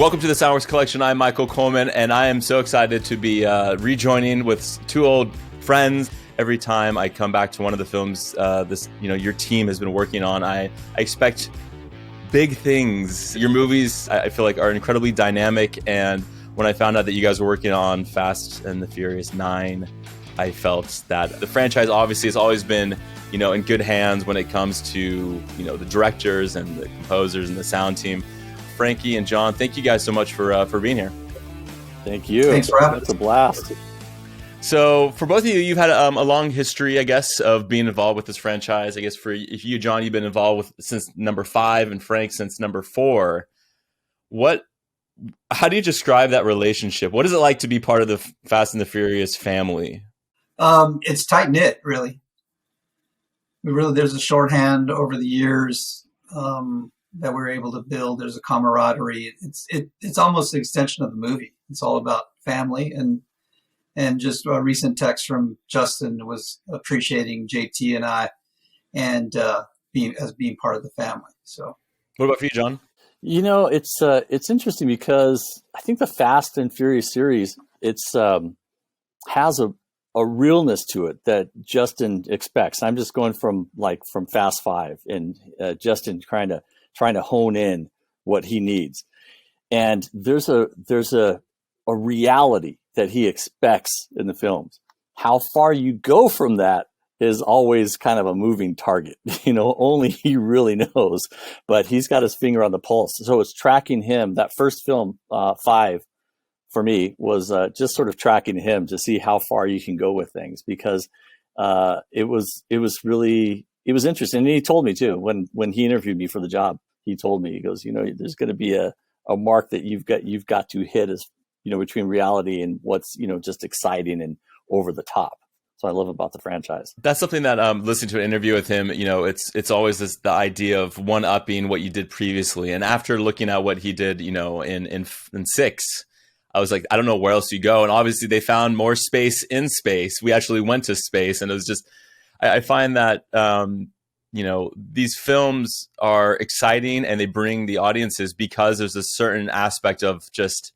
Welcome to the SoundWorks Collection. I'm Michael Coleman, and I am so excited to be rejoining with two old friends. Every time I come back to one of the films your team has been working on, I expect big things. Your movies, I feel like, are incredibly dynamic, and when I found out that you guys were working on Fast and the Furious 9, I felt that the franchise obviously has always been, in good hands when it comes to, the directors and the composers and the sound team. Frankie and John, thank you guys so much for being here. Thank you. Thanks for having us. It's a blast. So for both of you, you've had a long history, I guess, of being involved with this franchise. I guess for you, John, you've been involved with since number 5, and Frank since number 4. How do you describe that relationship? What is it like to be part of the Fast and the Furious family? It's tight knit, really. There's a shorthand over the years that we're able to build. There's a camaraderie. It's almost an extension of the movie. It's all about family, and just a recent text from Justin was appreciating JT and I, and being part of the family. So, what about for you, John? It's interesting because I think the Fast and Furious series has a realness to it that Justin expects. I'm just going from Fast 5, and Justin trying to hone in what he needs. And there's a reality that he expects in the films. How far you go from that is always kind of a moving target. Only he really knows, but he's got his finger on the pulse. So it's tracking him. That first film, 5, for me, was just sort of tracking him to see how far you can go with things, because it was interesting. And he told me too, when he interviewed me for the job, he told me, he goes, there's going to be a mark that you've got to hit, as between reality and what's just exciting and over the top. So I love about the franchise. That's something that listening to an interview with him, it's always the idea of one-upping what you did previously. And after looking at what he did, in 6, I was like, I don't know where else you go. And obviously they found more space in space. We actually went to space, and it was just, I find that, these films are exciting and they bring the audiences because there's a certain aspect of just,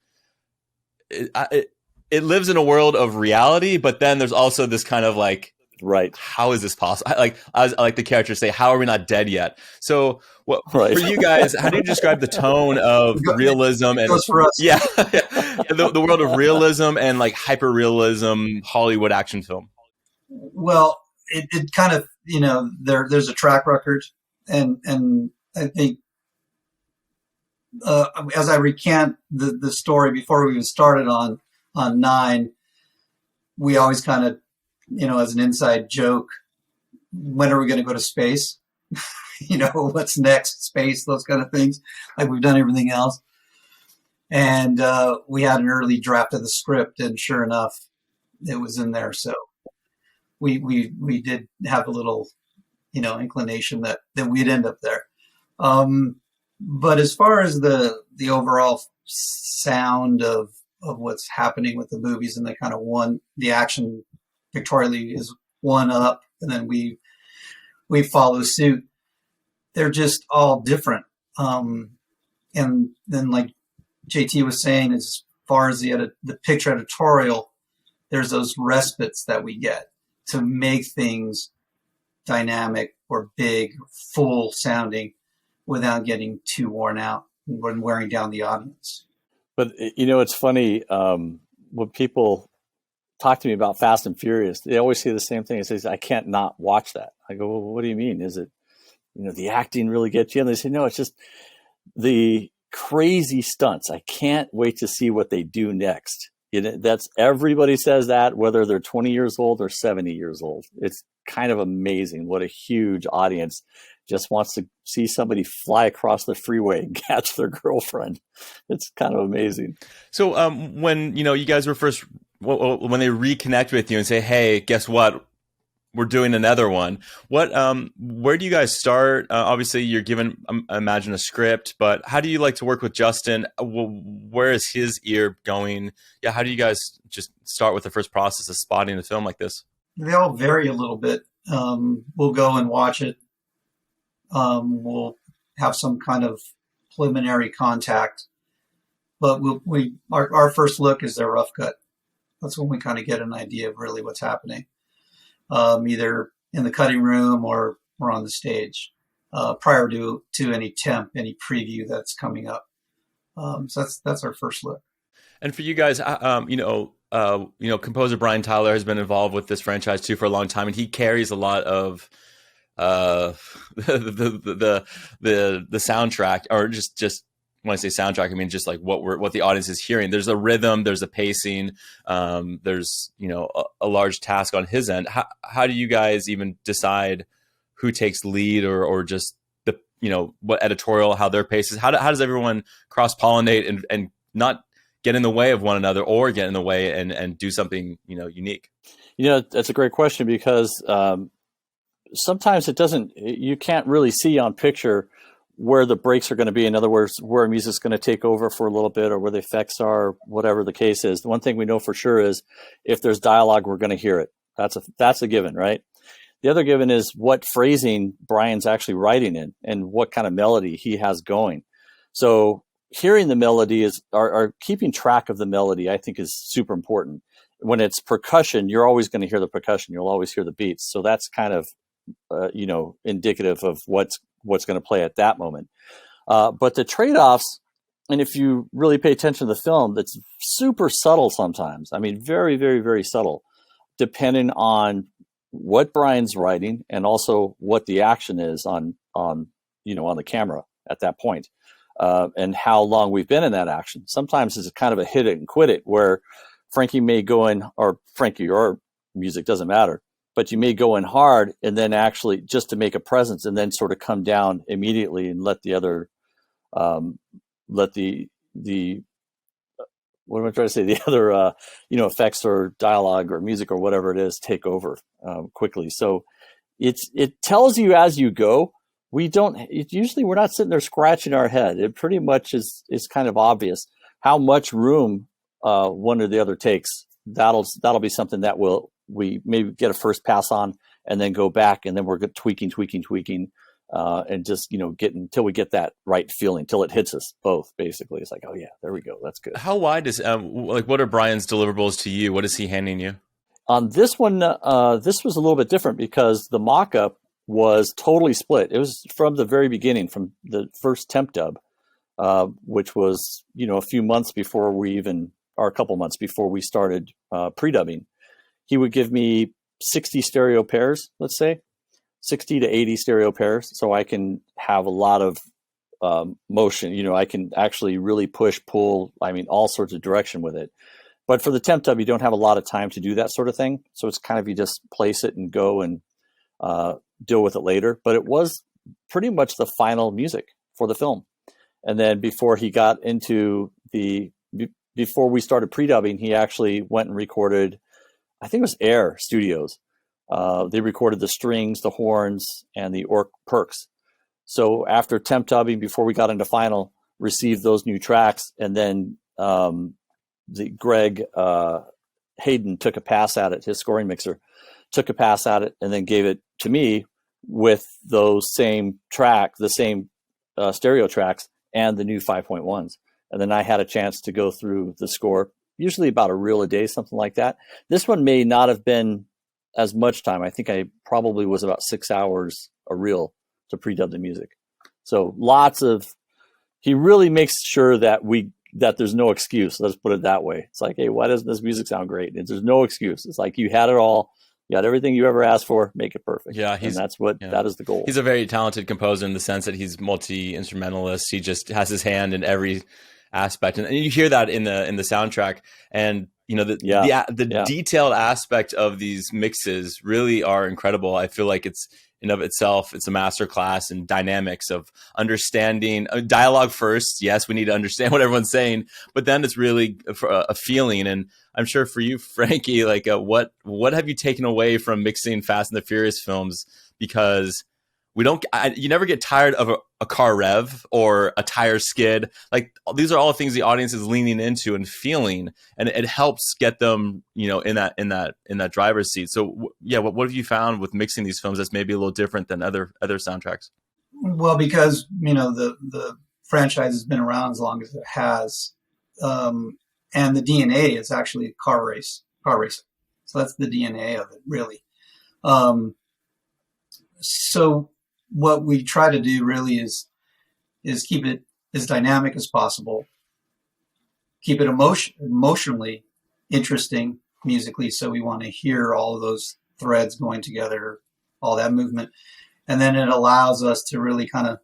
it lives in a world of reality, but then there's also this kind of right, how is this possible? I like the characters say, how are we not dead yet? So for you guys, how do you describe the tone of realism and the world of realism and hyper realism Hollywood action film? Well, it kind of, there's a track record, and I think as I recant the story before we even started on 9, we always kind of, as an inside joke, when are we going to go to space? What's next? Space, those kind of things. Like we've done everything else. And we had an early draft of the script, and sure enough, it was in there. So we did have a little, inclination that we'd end up there. But as far as the overall sound of what's happening with the movies, and they kind of the action pictorially is one up, and then we follow suit. They're just all different. And then, like JT was saying, as far as the picture editorial, there's those respites that we get to make things dynamic or big, full sounding, without getting too worn out and wearing down the audience. But it's funny, when people talk to me about Fast and Furious, they always say the same thing. It says, I can't not watch that. I go, well, what do you mean? Is it, the acting really gets you? And they say, no, it's just the crazy stunts. I can't wait to see what they do next. That's, everybody says that, whether they're 20 years old or 70 years old. It's kind of amazing what a huge audience just wants to see somebody fly across the freeway and catch their girlfriend. It's kind of amazing. So when, you guys were first, when they reconnect with you and say, hey, guess what? We're doing another one. Where do you guys start? Obviously, you're given, I imagine, a script, but how do you like to work with Justin? Where is his ear going? Yeah, how do you guys just start with the first process of spotting a film like this? They all vary a little bit. We'll go and watch it. We'll have some kind of preliminary contact but our first look is their rough cut. That's when we kind of get an idea of really what's happening, either in the cutting room or on the stage, prior to any preview that's coming up. So that's our first look. And for you guys, composer Brian Tyler has been involved with this franchise too for a long time, and he carries a lot of the soundtrack, or just when I say soundtrack, I mean just like what the audience is hearing. There's a rhythm, there's a pacing, there's a large task on his end. How do you guys even decide who takes lead, or just the what editorial, how their pace is? How does everyone cross pollinate and not get in the way of one another, or get in the way and do something unique? That's a great question, because sometimes you can't really see on picture where the breaks are going to be. In other words, where music's going to take over for a little bit, or where the effects are, whatever the case is. The one thing we know for sure is if there's dialogue, we're going to hear it. That's a given, right? The other given is what phrasing Brian's actually writing in and what kind of melody he has going. So hearing the melody or keeping track of the melody, I think, is super important. When it's percussion, you're always going to hear the percussion. You'll always hear the beats. So that's kind of, indicative of what's going to play at that moment. But the trade-offs, and if you really pay attention to the film, that's super subtle sometimes. I mean, very, very, very subtle, depending on what Brian's writing and also what the action is on the camera at that point. And how long we've been in that action. Sometimes it's kind of a hit it and quit it, where Frankie may go in, or Frankie or music, doesn't matter, but you may go in hard and then actually just to make a presence, and then sort of come down immediately and let the other, what am I trying to say? The other, effects or dialogue or music or whatever it is take over quickly. So it tells you as you go. We're not sitting there scratching our head. It pretty much is kind of obvious how much room one or the other takes. That'll be something that we maybe get a first pass on, and then go back, and then we're tweaking, and just get until we get that right feeling, till it hits us both. Basically, it's like, oh yeah, there we go, that's good. How wide is what are Brian's deliverables to you? What is he handing you? On this one, this was a little bit different because the mock-up was totally split. It was from the very beginning, from the first temp dub, which was a few months before a couple months before we started pre-dubbing. He would give me 60 stereo pairs, let's say 60 to 80 stereo pairs, so I can have a lot of motion. I can actually really push, pull, all sorts of direction with it. But for the temp dub, you don't have a lot of time to do that sort of thing. So it's kind of, you just place it and go and deal with it later. But it was pretty much the final music for the film. And then before he got into before we started pre-dubbing, he actually went and recorded, I think it was Air Studios. They recorded the strings, the horns, and the perks. So after temp dubbing, before we got into final, received those new tracks, and then Greg Hayden took a pass at it, his scoring mixer, took a pass at it, and then gave it to me with those same the same stereo tracks and the new 5.1s. And then I had a chance to go through the score, usually about a reel a day, something like that. This one may not have been as much time. I think I probably was about 6 hours a reel to pre-dub the music. So he really makes sure that there's no excuse. Let's put it that way. It's like, hey, why doesn't this music sound great? And there's no excuse. It's like, you had it all. You got everything you ever asked for, make it perfect. Yeah, that is the goal. He's a very talented composer in the sense that he's multi-instrumentalist. He just has his hand in every aspect, and you hear that in the soundtrack. And the detailed aspect of these mixes really are incredible. I feel like it's in of itself, it's a masterclass in dynamics of understanding dialogue first. Yes, we need to understand what everyone's saying, but then it's really a feeling. And I'm sure for you, Frankie, like what have you taken away from mixing Fast and the Furious films? Because you never get tired of a car rev or a tire skid. Like, these are all things the audience is leaning into and feeling, and it helps get them, in that driver's seat. So what have you found with mixing these films that's maybe a little different than other soundtracks? Well, because, the franchise has been around as long as it has, and the DNA is actually car racing. So that's the DNA of it, really. So what we try to do really is keep it as dynamic as possible, keep it emotionally interesting musically. So we want to hear all of those threads going together, all that movement. And then it allows us to really kind of,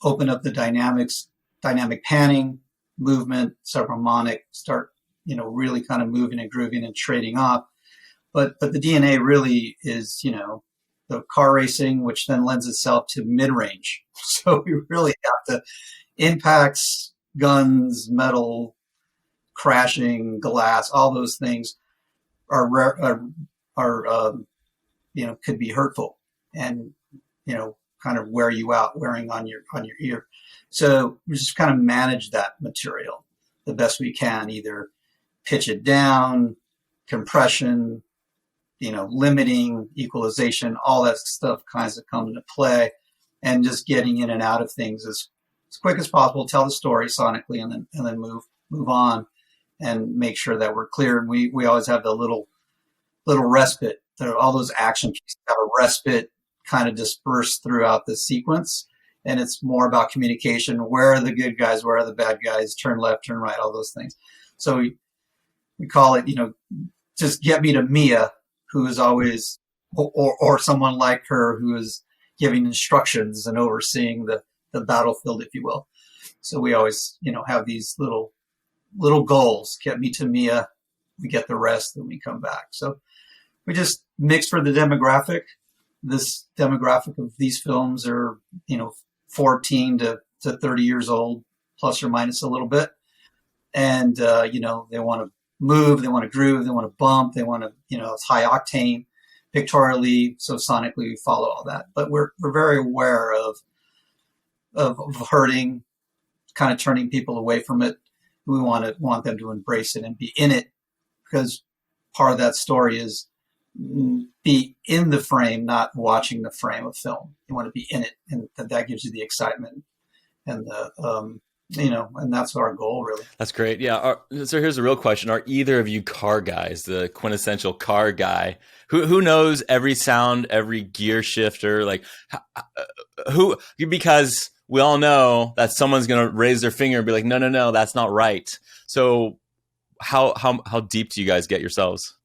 open up the dynamic panning, movement, subharmonic, start, really kind of moving and grooving and trading off. But the DNA really is, the car racing, which then lends itself to mid-range. So we really have to impacts, guns, metal, crashing, glass, all those things are could be hurtful and, kind of wearing on your ear. So we just kind of manage that material the best we can, either pitch it down, compression, limiting, equalization, all that stuff kinds of come into play, and just getting in and out of things as quick as possible, tell the story sonically, and then move on and make sure that we're clear. And we always have the little respite. All those action pieces have a respite kind of dispersed throughout the sequence. And it's more about communication. Where are the good guys? Where are the bad guys? Turn left, turn right, all those things. So we call it, just get me to Mia, who is always, or someone like her who is giving instructions and overseeing the battlefield, if you will. So we always, have these little goals. Get me to Mia, we get the rest, then we come back. So we just mix for the demographic. This demographic of these films are, 14 to 30 years old, plus or minus a little bit. And, they want to move, they want to groove, they want to bump, they want to, it's high octane pictorially. So sonically we follow all that, but we're very aware of hurting, kind of turning people away from it. We want them to embrace it and be in it, because part of that story is be in the frame, not watching the frame of film. You want to be in it, and that gives you the excitement and the, and that's our goal, really. That's great. Yeah. So here's a real question. Are either of you car guys, the quintessential car guy who knows every sound, every gear shifter, like because we all know that someone's going to raise their finger and be like, no, that's not right. So how deep do you guys get yourselves?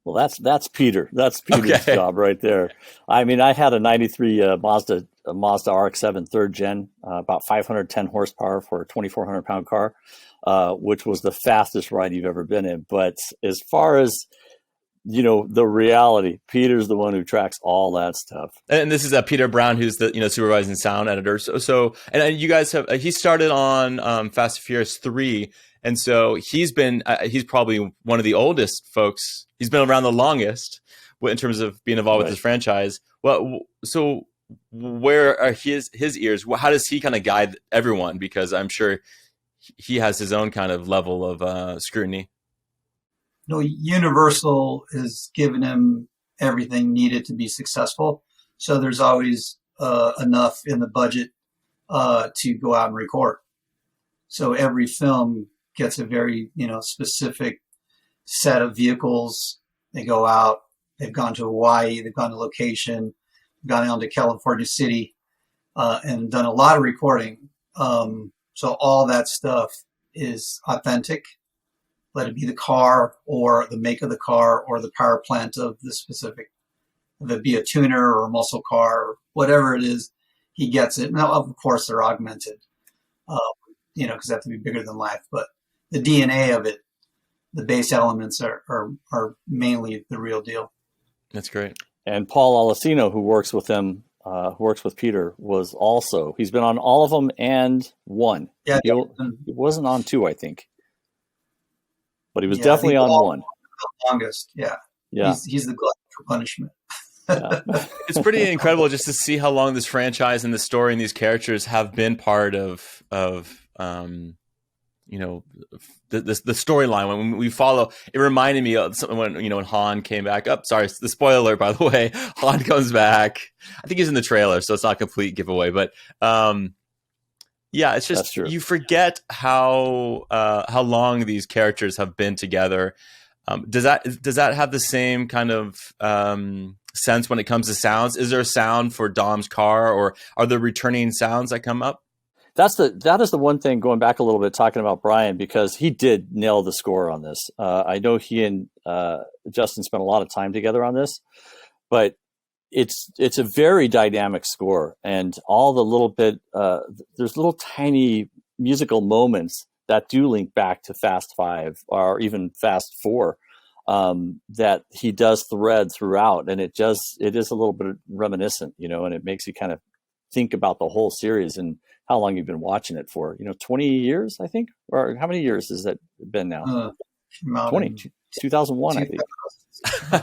Well, that's Peter. That's Peter's job right there. I mean, I had a 93 Mazda RX-7 third gen, about 510 horsepower for a 2,400 pound car, which was the fastest ride you've ever been in. But as far as, the reality, Peter's the one who tracks all that stuff. And this is Peter Brown, who's the, supervising sound editor. So and you guys have, he started on Fast and Furious 3. And so he's probably one of the oldest folks. He's been around the longest in terms of being involved with this franchise. Well, so where are his ears? How does he kind of guide everyone? Because I'm sure he has his own kind of level of scrutiny. Universal has given him everything needed to be successful. So there's always enough in the budget to go out and record. So every film gets a very, specific set of vehicles. They go out, they've gone to Hawaii, they've gone to location, gone down to California City, and done a lot of recording. So all that stuff is authentic. Let it be the car or the make of the car or the power plant of the specific, if it be a tuner or a muscle car, or whatever it is, he gets it. Now, of course, they're augmented, because they have to be bigger than life, but the DNA of it, the base elements are mainly the real deal. That's great. And Paul Alessino, who works with him, who works with Peter, he's been on all of them and one. Yeah, he wasn't on two, I think, but he was definitely on one. The longest, yeah. He's the glutton for punishment. Yeah. It's pretty incredible just to see how long this franchise and the story and these characters have been part of the storyline. When we follow, it reminded me of something when Han came back up. Sorry, the spoiler alert, by the way. Han comes back. I think he's in the trailer, so it's not a complete giveaway. But Yeah, it's That's just true. you forget how long these characters have been together. Does that have the same kind of sense when it comes to sounds? Is there a sound for Dom's car, or are there returning sounds that come up? That is the one thing, going back a little bit, talking about Brian, because he did nail the score on this. I know he and Justin spent a lot of time together on this, but it's a very dynamic score, and all the little bit there's little tiny musical moments that do link back to Fast Five or even Fast Four, that he does thread throughout, and it is a little bit reminiscent, and it makes you kind of think about the whole series and how long you've been watching it for. 20 years, I think, or how many years has that been now? 20, 2001, I think.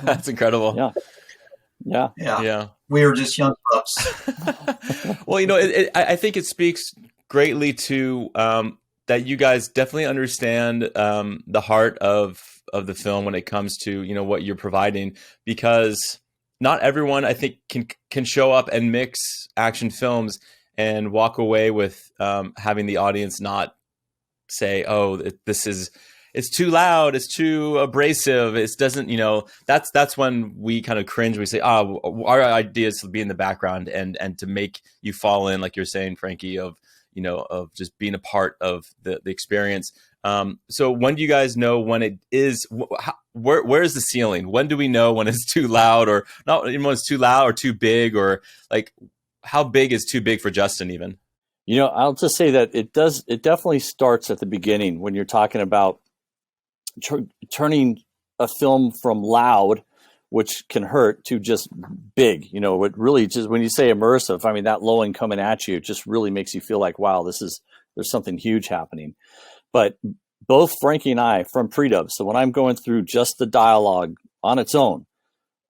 That's incredible. Yeah. We were just young pups. Well, I think it speaks greatly to that you guys definitely understand the heart of the film when it comes to what you're providing, because not everyone, I think, can show up and mix action films and walk away with having the audience not say, "Oh, it's too loud, it's too abrasive, it doesn't." That's when we kind of cringe. We say, "Oh, our idea is to be in the background and to make you fall in," like you're saying, Frankie, of just being a part of the experience. So when do you guys know when it is? Where is the ceiling? When do we know when it's too loud, or not? When it's too loud or too big, or like how big is too big for Justin even? I'll just say that it definitely starts at the beginning when you're talking about turning a film from loud, which can hurt, to just big. It really just, when you say immersive, I mean, that low end coming at you, it just really makes you feel like, wow, there's something huge happening. But both Frankie and I, from pre-dub, so when I'm going through just the dialogue on its own,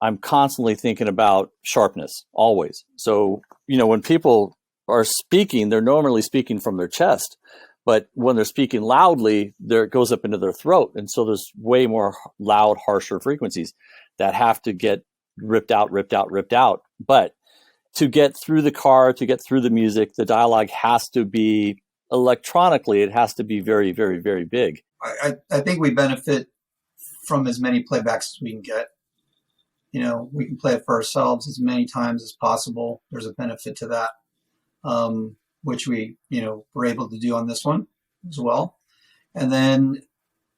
I'm constantly thinking about sharpness, always. So, when people are speaking, they're normally speaking from their chest. But when they're speaking loudly, it goes up into their throat. And so there's way more loud, harsher frequencies that have to get ripped out. But to get through the car, to get through the music, the dialogue has to be electronically, it has to be very, very, very big. I think we benefit from as many playbacks as we can get. We can play it for ourselves as many times as possible. There's a benefit to that, which we, were able to do on this one as well. And then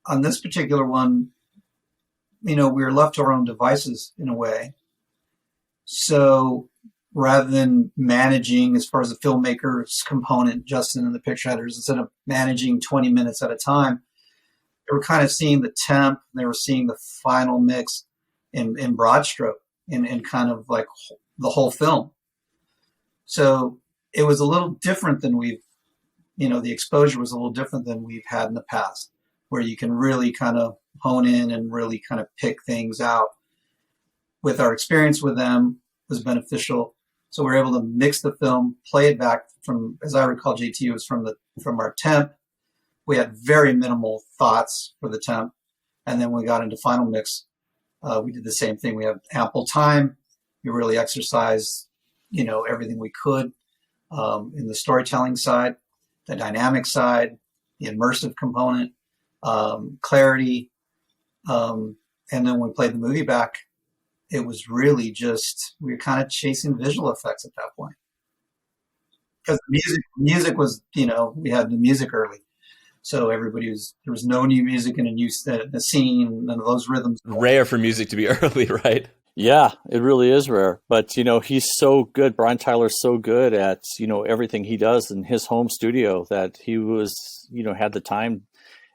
on this particular one, we were left to our own devices in a way. So rather than managing, as far as the filmmaker's component, Justin and the picture editors, instead of managing 20 minutes at a time, they were kind of seeing the temp, they were seeing the final mix in broad stroke, in kind of like the whole film. So it was a little different than the exposure was a little different than we've had in the past, where you can really kind of hone in and really kind of pick things out. With our experience with them was beneficial. So we're able to mix the film, play it back from, as I recall, JT, it was from our temp. We had very minimal thoughts for the temp. And then when we got into final mix, we did the same thing. We have ample time. We really exercised, everything we could in the storytelling side, the dynamic side, the immersive component, clarity. And then when we played the movie back, it was really just, we were kind of chasing visual effects at that point. Because the music was, we had the music early. So there was no new music in the scene, none of those rhythms. Rare for music to be early, right? Yeah, it really is rare. But, he's so good. Brian Tyler's so good at, everything he does in his home studio, that he was, had the time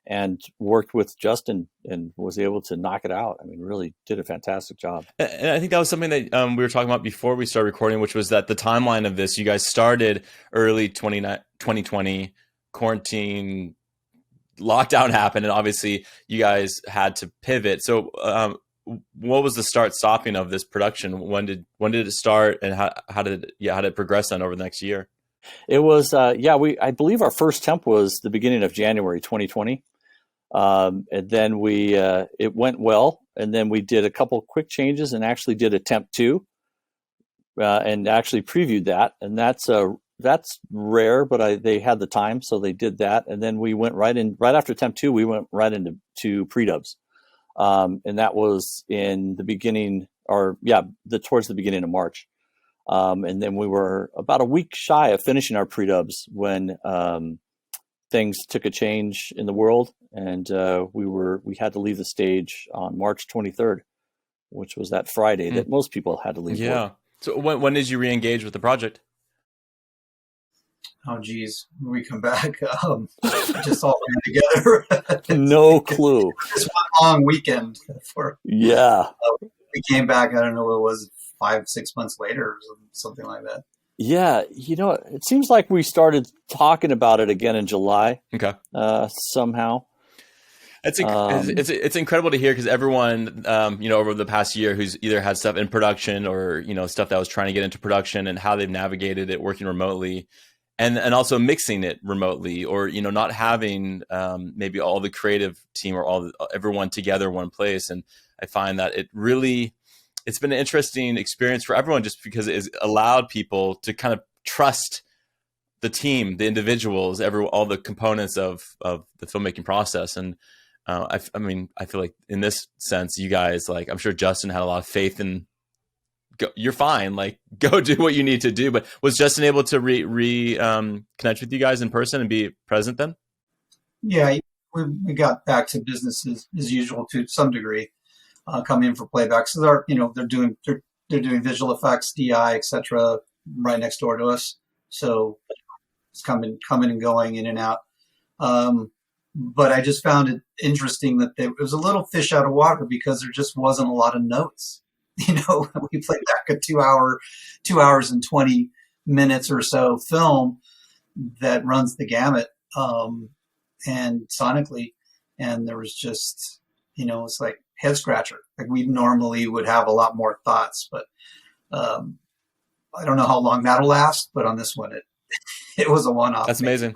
and worked with Justin and was able to knock it out. I mean, really did a fantastic job. And I think that was something that we were talking about before we started recording, which was that the timeline of this, you guys started early 2020, quarantine, lockdown happened, and obviously you guys had to pivot. So what was the start stopping of this production? When did it start, and how did it progress then over the next year? It was I believe our first temp was the beginning of January 2020. And then it went well, and then we did a couple quick changes and actually did a temp 2, and actually previewed that. And that's that's rare, but they had the time, so they did that. And then we went right after attempt 2, we went right into pre-dubs. And that was in the beginning, towards the beginning of March. And then we were about a week shy of finishing our pre-dubs when things took a change in the world, and we had to leave the stage on March 23rd, which was that Friday that most people had to leave work. So when did you re-engage with the project? Oh, geez, when we come back, just all ran together. No clue. Just one long weekend. We came back, I don't know what it was, 5-6 months later or something like that. Yeah, it seems like we started talking about it again in July. Okay. Somehow. It's incredible to hear, because everyone, over the past year who's either had stuff in production or, stuff that was trying to get into production, and how they've navigated it working remotely, and also mixing it remotely, or, not having maybe all the creative team or everyone together in one place. And I find that it's been an interesting experience for everyone, just because it has allowed people to kind of trust the team, the individuals, all the components of the filmmaking process. And I feel like in this sense, you guys, like, I'm sure Justin had a lot of faith in, you're fine, like, go do what you need to do. But was Justin able to connect with you guys in person and be present then? Yeah, we got back to business as usual to some degree, coming in for playback. So they're doing visual effects, DI, etc., right next door to us. So it's coming and going in and out. But I just found it interesting that it was a little fish out of water, because there just wasn't a lot of notes. We played back a 2 hours and 20 minutes or so film that runs the gamut, and sonically, and there was just, it's like head scratcher. Like, we normally would have a lot more thoughts, but I don't know how long that'll last. But on this one, it was a one-off. That's amazing.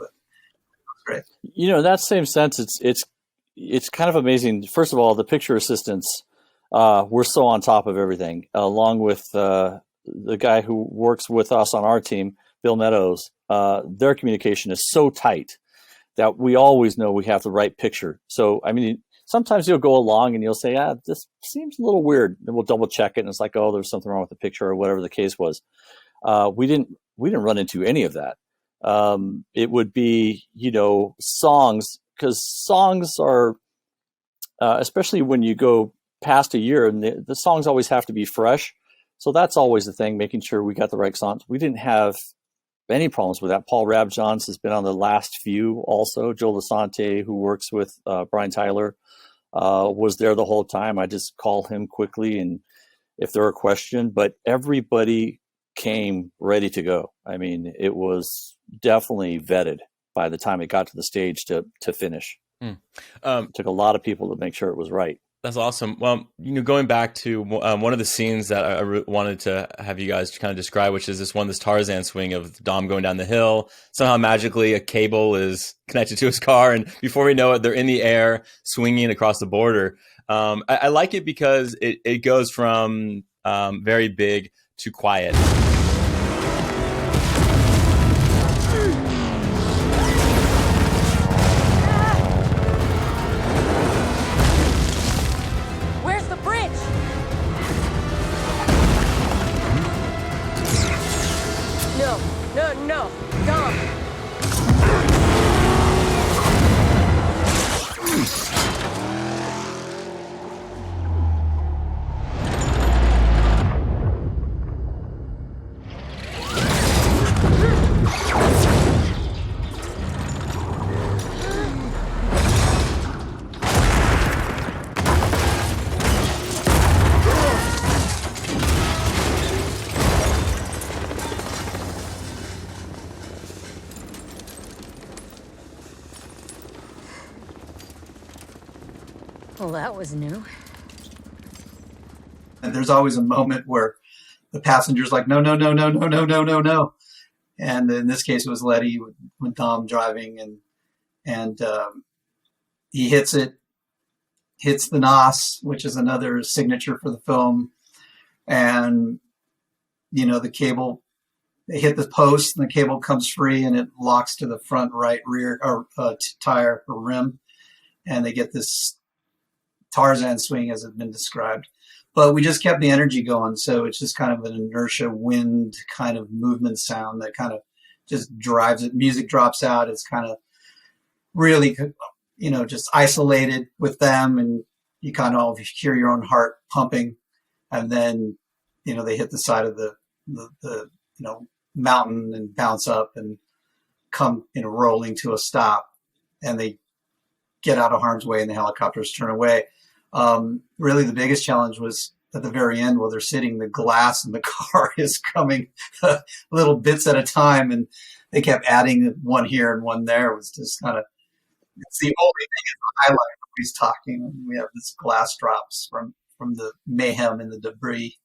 Great. In that same sense, it's kind of amazing. First of all, the picture assistants, we're so on top of everything, along with the guy who works with us on our team, Bill Meadows. Their communication is so tight that we always know we have the right picture. So, sometimes you'll go along and you'll say, this seems a little weird. And we'll double check it, and it's like, oh, there's something wrong with the picture, or whatever the case was. We didn't run into any of that. It would be, songs, because songs are, especially when you go past a year, and the songs always have to be fresh. So that's always the thing, making sure we got the right songs. We didn't have any problems with that. Paul Rabjohns has been on the last few also. Joe Lasante, who works with Brian Tyler, was there the whole time. I just call him quickly, and if there were a question, but everybody came ready to go. It was definitely vetted by the time it got to the stage to finish. It took a lot of people to make sure it was right. That's awesome. Well, going back to one of the scenes that I wanted to have you guys kind of describe, which is this Tarzan swing of Dom going down the hill. Somehow magically a cable is connected to his car, and before we know it, they're in the air swinging across the border. I like it because it goes from very big to quiet. No, Dom. Well, that was new. And there's always a moment where the passenger's like, no. And in this case, it was Letty with Dom driving, and he hits the NOS, which is another signature for the film. And, the cable they hit the post and the cable comes free and it locks to the front right rear or tire or rim. And they get this Tarzan swing, as it's been described. But we just kept the energy going. So it's just kind of an inertia wind kind of movement sound that kind of just drives it. Music drops out. It's kind of really, just isolated with them. And you kind of hear your own heart pumping. And then, they hit the side of the mountain and bounce up and come, rolling to a stop. And they get out of harm's way and the helicopters turn away. Really the biggest challenge was at the very end while they're sitting, the glass in the car is coming little bits at a time. And they kept adding one here and one there. It was just kind of, it's the only thing in the highlight when he's talking. We have this glass drops from the mayhem and the debris.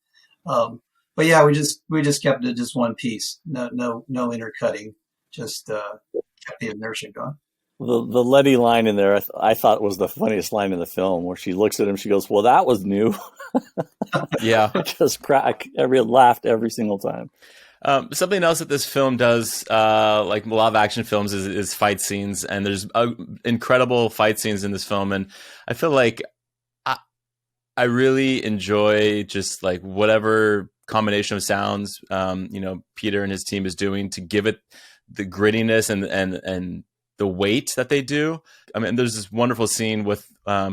But yeah, we just kept it just one piece. No intercutting, just kept the inertia going. The Letty line in there, I thought was the funniest line in the film, where she looks at him, she goes, "Well, that was new." Yeah, just laughed every single time. Something else that this film does, like a lot of action films, is fight scenes, and there's incredible fight scenes in this film, and I feel like I really enjoy just like whatever combination of sounds, Peter and his team is doing to give it the grittiness and the weight that they do. I mean, there's this wonderful scene with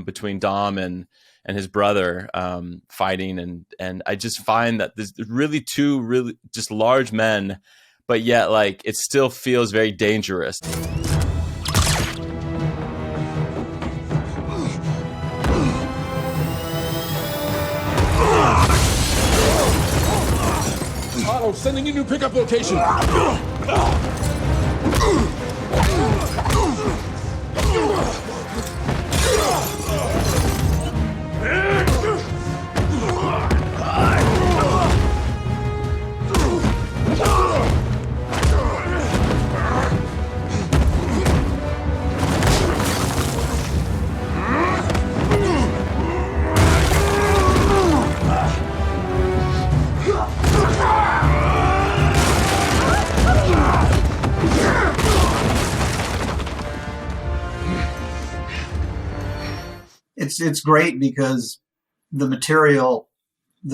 between Dom and his brother fighting, and I just find that there's really two really just large men, but yet like it still feels very dangerous. Otto, sending you new pickup location. It's great because the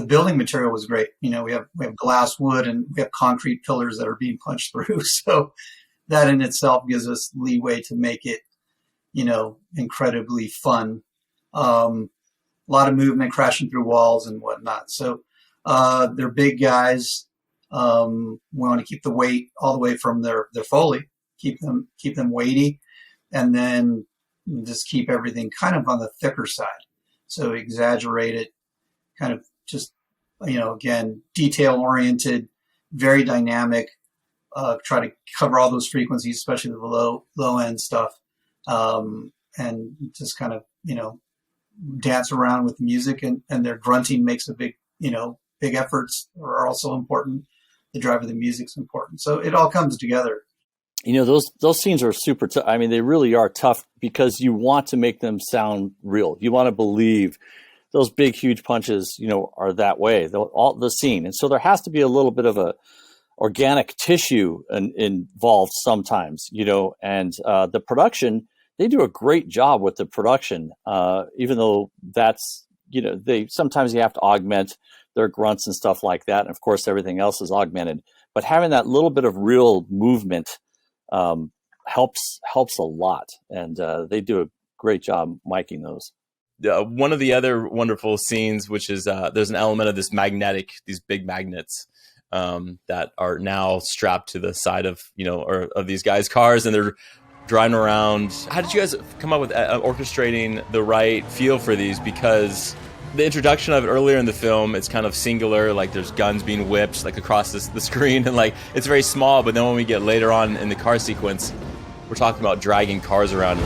building material was great. We have glass, wood, and we have concrete pillars that are being punched through. So that in itself gives us leeway to make it, incredibly fun. A lot of movement, crashing through walls and whatnot. So they're big guys. We want to keep the weight all the way from their Foley, keep them weighty, and then just keep everything kind of on the thicker side. So exaggerate it, kind of just, again, detail oriented, very dynamic, try to cover all those frequencies, especially the low end stuff. And just kind of, dance around with music, and their grunting makes a big efforts are also important. The drive of the music's important. So it all comes together. Those scenes are super tough. I mean, they really are tough because you want to make them sound real. You want to believe those big, huge punches, are that way, all the scene. And so there has to be a little bit of a organic tissue involved sometimes, and the production, they do a great job with the production, even though that's, sometimes you have to augment their grunts and stuff like that. And of course, everything else is augmented, but having that little bit of real movement helps a lot, and they do a great job miking those. One of the other wonderful scenes, which is there's an element of these big magnets that are now strapped to the side of of these guys' cars, and they're driving around. How did you guys come up with orchestrating the right feel for these? Because the introduction of it earlier in the film, it's kind of singular, like there's guns being whipped like across the screen, and like it's very small. But then when we get later on in the car sequence, we're talking about dragging cars around.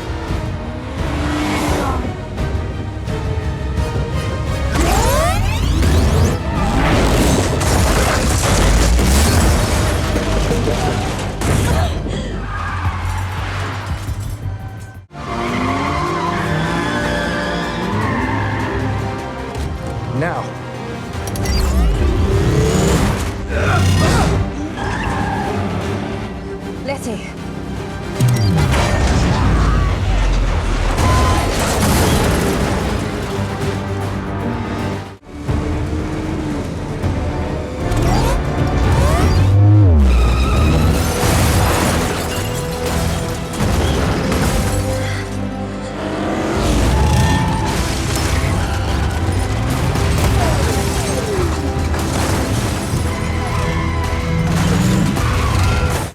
Now. Guilty.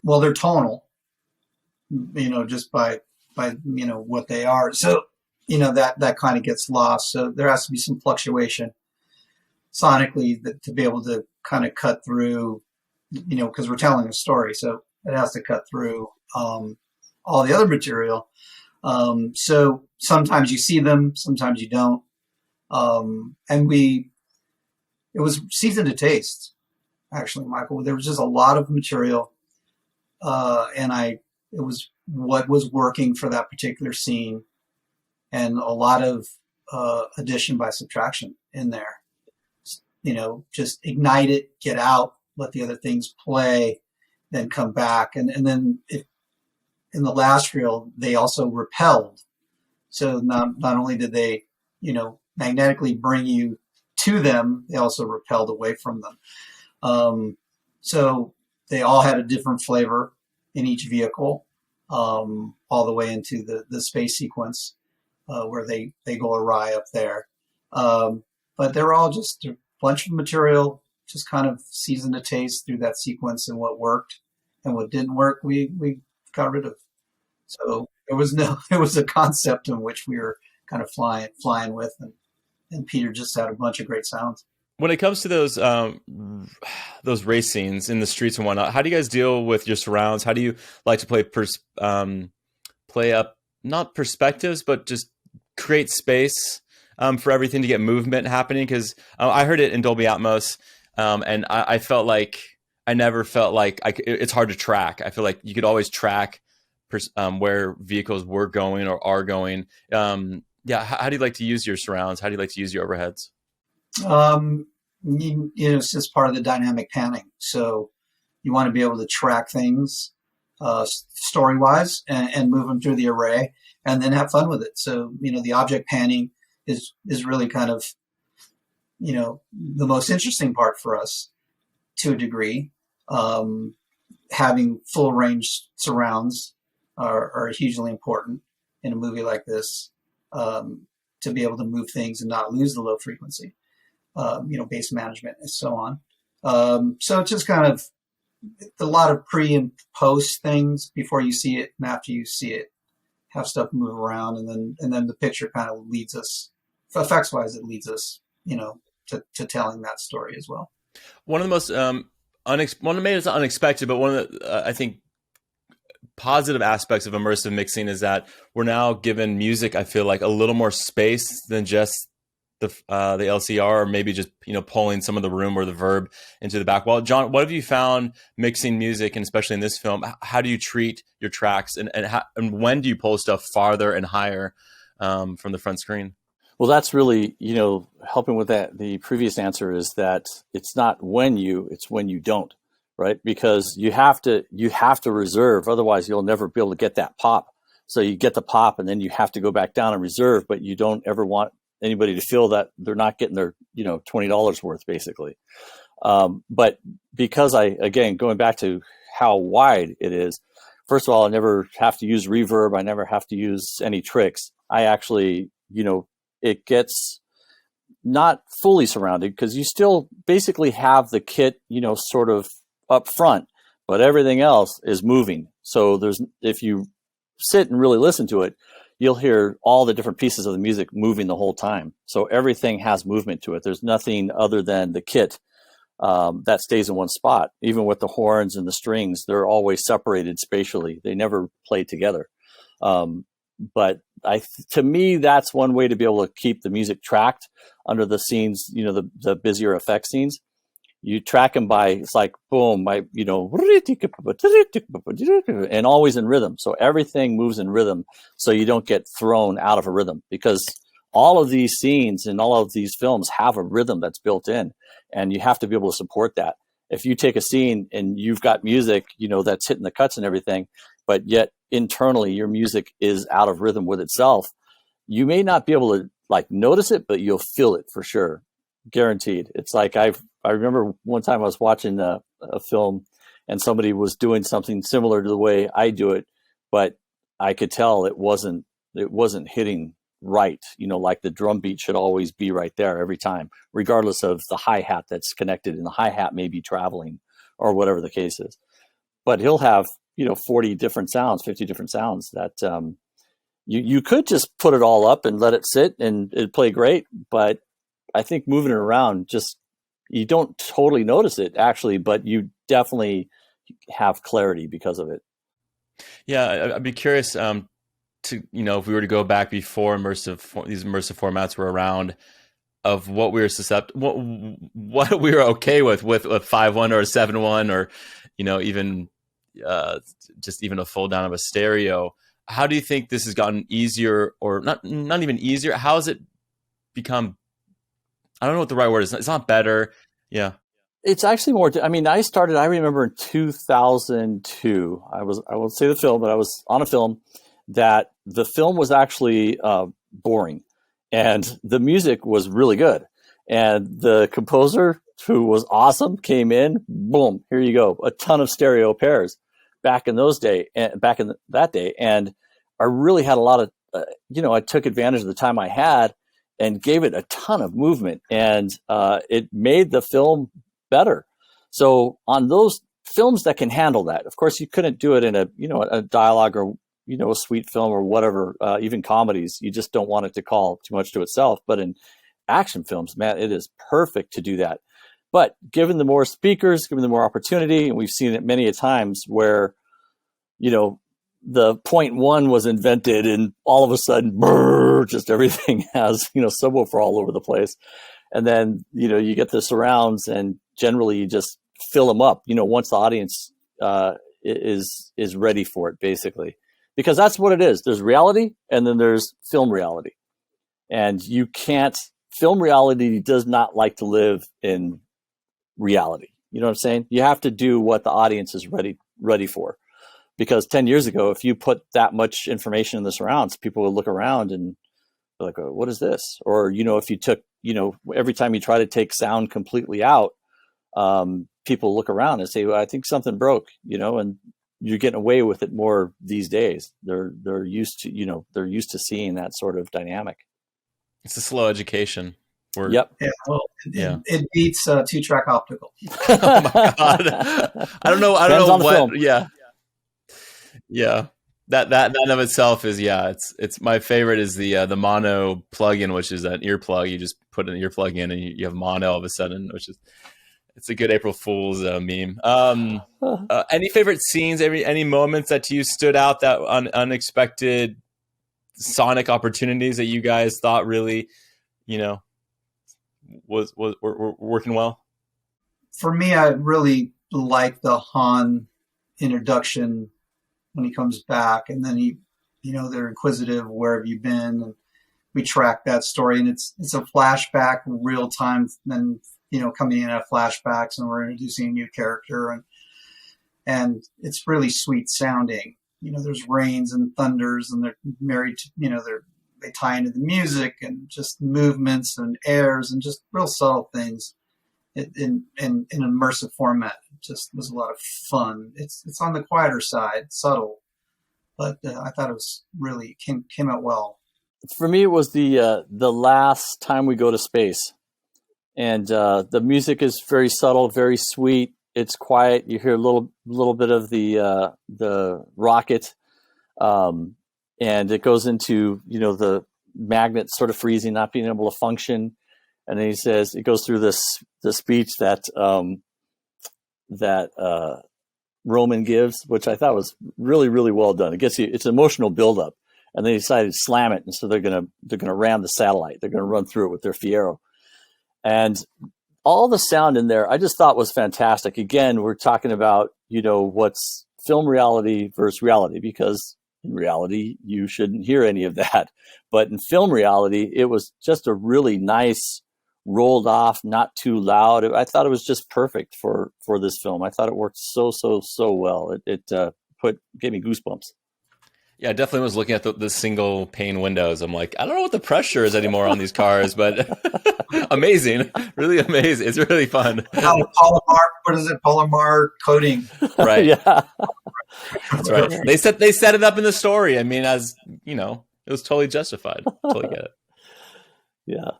Well, they're tonal, just by what they are. So, that kind of gets lost. So there has to be some fluctuation sonically to be able to kind of cut through, because we're telling a story. So it has to cut through all the other material. So sometimes you see them, sometimes you don't. And it was seasoned to taste, actually, Michael. There was just a lot of material. It was what was working for that particular scene, and a lot of addition by subtraction in there. Just ignite it, get out, let the other things play, then come back. And then in the last reel, they also repelled. So not only did they, magnetically bring you to them, they also repelled away from them. So they all had a different flavor in each vehicle, all the way into the space sequence where they go awry up there. But they're all just a bunch of material, just kind of seasoned to taste through that sequence, and what worked and what didn't work, we got rid of. So it was a concept in which we were kind of flying with, and Peter just had a bunch of great sounds. When it comes to those race scenes in the streets and whatnot, how do you guys deal with your surrounds? How do you like to play up, not perspectives, but just create space for everything to get movement happening? Because I heard it in Dolby Atmos, and I felt like I never felt like it's hard to track. I feel like you could always track where vehicles were going or are going. How do you like to use your surrounds? How do you like to use your overheads? It's just part of the dynamic panning. So you want to be able to track things story-wise and move them through the array, and then have fun with it. So, the object panning is really kind of, the most interesting part for us to a degree. Having full range surrounds are hugely important in a movie like this, to be able to move things and not lose the low frequency. Bass management and so on. So it's just kind of a lot of pre and post things before you see it, and after you see it, have stuff move around, and then the picture kind of leads us, effects wise, it leads us, to telling that story as well. One of the most one of maybe it's unexpected, but one of the I think positive aspects of immersive mixing is that we're now given music, I feel like, a little more space than just the LCR, or maybe just pulling some of the room or the verb into the back wall. John, what have you found mixing music, and especially in this film? How do you treat your tracks, and when do you pull stuff farther and higher from the front screen? Well, that's really, helping with that. The previous answer is that it's not it's when you don't, right? Because you have to reserve, otherwise you'll never be able to get that pop. So you get the pop, and then you have to go back down and reserve, but you don't ever want anybody to feel that they're not getting their, $20 worth, basically. But because going back to how wide it is, first of all, I never have to use reverb. I never have to use any tricks. I actually, it gets not fully surrounded, because you still basically have the kit, sort of up front, but everything else is moving. So if you sit and really listen to it, you'll hear all the different pieces of the music moving the whole time. So everything has movement to it. There's nothing other than the kit that stays in one spot. Even with the horns and the strings, they're always separated spatially. They never play together. But to me, that's one way to be able to keep the music tracked under the scenes, the busier effect scenes. You track them by, it's like, boom, and always in rhythm. So everything moves in rhythm, so you don't get thrown out of a rhythm, because all of these scenes and all of these films have a rhythm that's built in, and you have to be able to support that. If you take a scene and you've got music, that's hitting the cuts and everything, but yet internally your music is out of rhythm with itself, you may not be able to like notice it, but you'll feel it for sure. Guaranteed. It's like I remember one time I was watching a film and somebody was doing something similar to the way I do it, but I could tell it wasn't hitting right. Like the drum beat should always be right there every time, regardless of the hi-hat that's connected, and the hi-hat may be traveling or whatever the case is. But he'll have, 40 different sounds, 50 different sounds that you could just put it all up and let it sit and it'd play great. But I think moving it around, just you don't totally notice it actually, but you definitely have clarity because of it. Yeah, I'd be curious to, if we were to go back before these immersive formats were around, of what we were what we were okay with 5.1 or 7.1 or, even just even a fold down of a stereo. How do you think this has gotten easier, or not even easier? How has it become? I don't know what the right word is. It's not better. Yeah. It's actually more, I remember in 2002, I won't say the film, but I was on a film that the film was actually boring and the music was really good. And the composer, who was awesome, came in, boom, here you go. A ton of stereo pairs back in that day. And I really had a lot of, I took advantage of the time I had and gave it a ton of movement, and it made the film better. So on those films that can handle that, of course, you couldn't do it in a dialogue or, a sweet film or whatever, even comedies. You just don't want it to call too much to itself. But in action films, man, it is perfect to do that. But given the more speakers, given the more opportunity, and we've seen it many a times where, the 0.1 was invented and all of a sudden, just everything has, subwoofer all over the place. And then, you get the surrounds and generally you just fill them up, once the audience is ready for it, basically. Because that's what it is. There's reality and then there's film reality. And film reality does not like to live in reality. You know what I'm saying? You have to do what the audience is ready for. Because 10 years ago, if you put that much information in the surrounds, people would look around and be like, oh, what is this? Or, if you took, every time you try to take sound completely out, people look around and say, well, I think something broke, and you're getting away with it more these days. They're used to seeing that sort of dynamic. It's a slow education. Yep. Yeah. Well, it beats 2-track optical. Oh my God. I don't know what. Film. Yeah. Yeah. That of itself is, it's my favorite is the mono plugin, which is an earplug. You just put an earplug in and you have mono all of a sudden, it's a good April Fool's meme. Any favorite scenes, any moments that to you stood out, that unexpected sonic opportunities that you guys thought really, were working well? For me, I really like the Han introduction when he comes back, and then they're inquisitive, where have you been? And we track that story, and it's a flashback, real time, then coming in at flashbacks, and we're introducing a new character, and it's really sweet sounding. There's rains and thunders, and they're married to, they tie into the music and just movements and airs and just real subtle things in immersive format. It just was a lot of fun. It's on the quieter side, subtle, but I thought it was really came out well. For me, it was the last time we go to space, and the music is very subtle, very sweet. It's quiet. You hear a little bit of the rocket, and it goes into the magnet sort of freezing, not being able to function. And then he says, it goes through the speech that Roman gives, which I thought was really, really well done. It gets you, it's an emotional buildup, and they decided to slam it. And so they're going to ram the satellite. They're going to run through it with their Fiero, and all the sound in there, I just thought was fantastic. Again, we're talking about, what's film reality versus reality, because in reality, you shouldn't hear any of that. But in film reality, it was just a really nice rolled off, not too loud. I thought it was just perfect for this film. I thought it worked so well. It gave me goosebumps. Yeah, I definitely was looking at the single pane windows. I'm like, I don't know what the pressure is anymore on these cars, but amazing, really amazing. It's really fun. Polymer coating. Right. Yeah. That's right. They set it up in the story. I mean, as you know, it was totally justified. Totally get it. Yeah.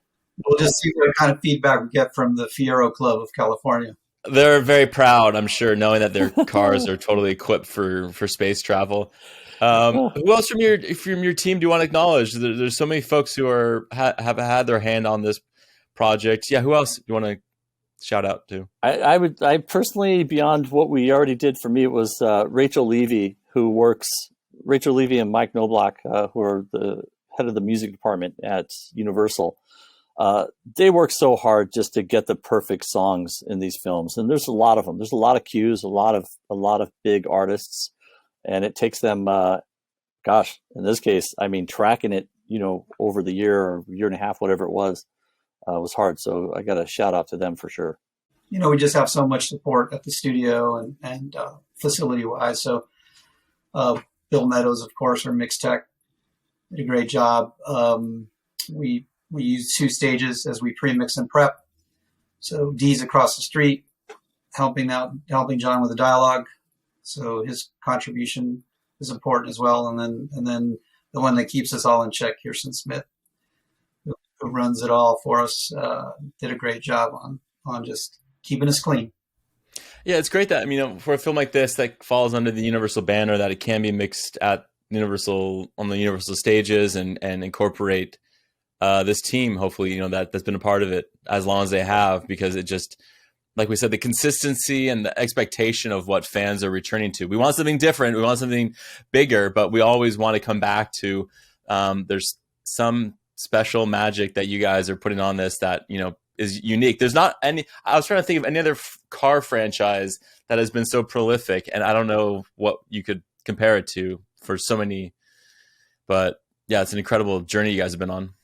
We'll just see what kind of feedback we get from the Fierro Club of California. They're very proud, I'm sure, knowing that their cars are totally equipped for space travel. Who else from your team do you want to acknowledge? There's so many folks who have had their hand on this project. Yeah, who else do you want to shout out to? I personally, beyond what we already did, for me, it was Rachel Levy and Mike Knobloch, who are the head of the music department at Universal. They work so hard just to get the perfect songs in these films, and there's a lot of them. There's a lot of cues, a lot of big artists. And it takes them, in this case, I mean, tracking it, over the year or year and a half, whatever it was hard. So I got a shout out to them for sure. We just have so much support at the studio and facility wise. So Bill Meadows, of course, our mix tech, did a great job. We use 2 stages as we pre-mix and prep. So Dee's across the street, helping John with the dialogue. So his contribution is important as well. And then the one that keeps us all in check, Kirsten Smith, who runs it all for us, did a great job on just keeping us clean. Yeah, it's great that, for a film like this that falls under the Universal banner, that it can be mixed at Universal on the Universal stages and incorporate this team. Hopefully, that's been a part of it as long as they have, because it just, like we said, the consistency and the expectation of what fans are returning to. We want something different. We want something bigger, but we always want to come back to there's some special magic that you guys are putting on this that, is unique. There's not any, I was trying to think of any other car franchise that has been so prolific, and I don't know what you could compare it to for so many, but yeah, it's an incredible journey you guys have been on.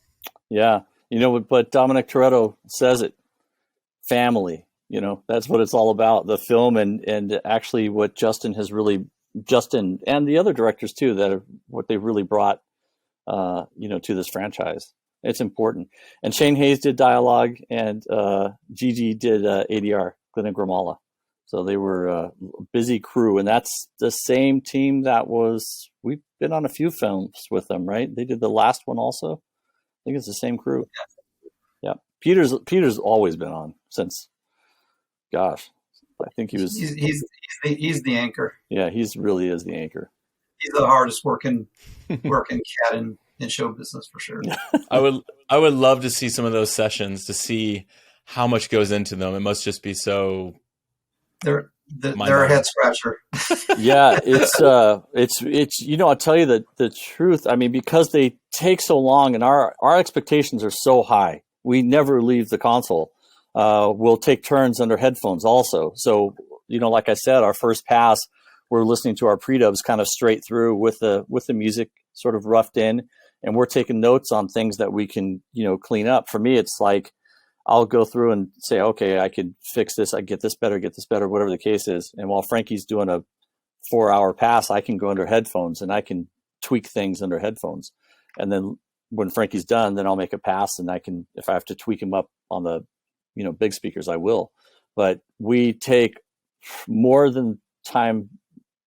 Yeah. But Dominic Toretto says it, family. That's what it's all about, the film, and actually what Justin and the other directors too, that are what they've really brought, to this franchise. It's important. And Shane Hayes did dialogue, and Gigi did ADR, Glenn Grimala. So they were a busy crew, and that's the same team we've been on a few films with them, right? They did the last one also. I think it's the same crew. Yeah. Peter's always been on since, gosh, I think he was. He's the anchor. Yeah, he's really is the anchor. He's the hardest working cat in show business for sure. I would love to see some of those sessions to see how much goes into them. It must just be so. They're a head scratcher. Yeah, it's I'll tell you the truth. I mean, because they take so long, and our expectations are so high, we never leave the console. We'll take turns under headphones also. So, like I said, our first pass, we're listening to our pre-dubs kind of straight through with the music sort of roughed in, and we're taking notes on things that we can, clean up. For me, it's like, I'll go through and say, okay, I could fix this. I get this better, whatever the case is. And while Frankie's doing a 4-hour pass, I can go under headphones and I can tweak things under headphones. And then when Frankie's done, then I'll make a pass, and I can, if I have to tweak him up on the, big speakers, I will. But we take more time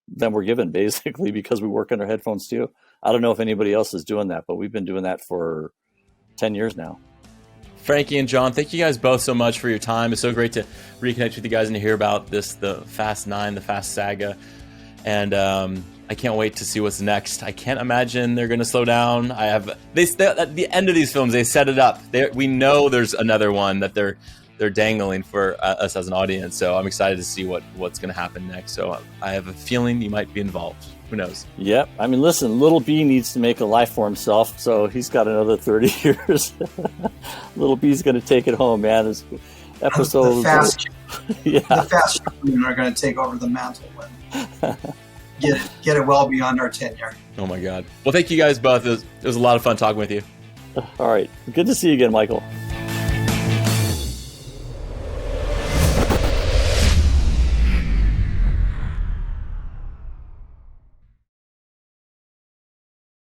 than we're given, basically, because we work under headphones too. I don't know if anybody else is doing that, but we've been doing that for 10 years now. Frankie and John, thank you guys both so much for your time. It's so great to reconnect with you guys and to hear about the Fast 9, the Fast Saga. And I can't wait to see what's next. I can't imagine they're going to slow down. At the end of these films, they set it up. We know there's another one that they're dangling for us as an audience. So I'm excited to see what's going to happen next. So I have a feeling you might be involved. Who knows? Yep. I mean, listen, Little B needs to make a life for himself, so he's got another 30 years. Little B's going to take it home, man. This episode. The fast children are going to take over the mantle and get it well beyond our tenure. Oh my God. Well, thank you guys both. It was a lot of fun talking with you. All right. Good to see you again, Michael.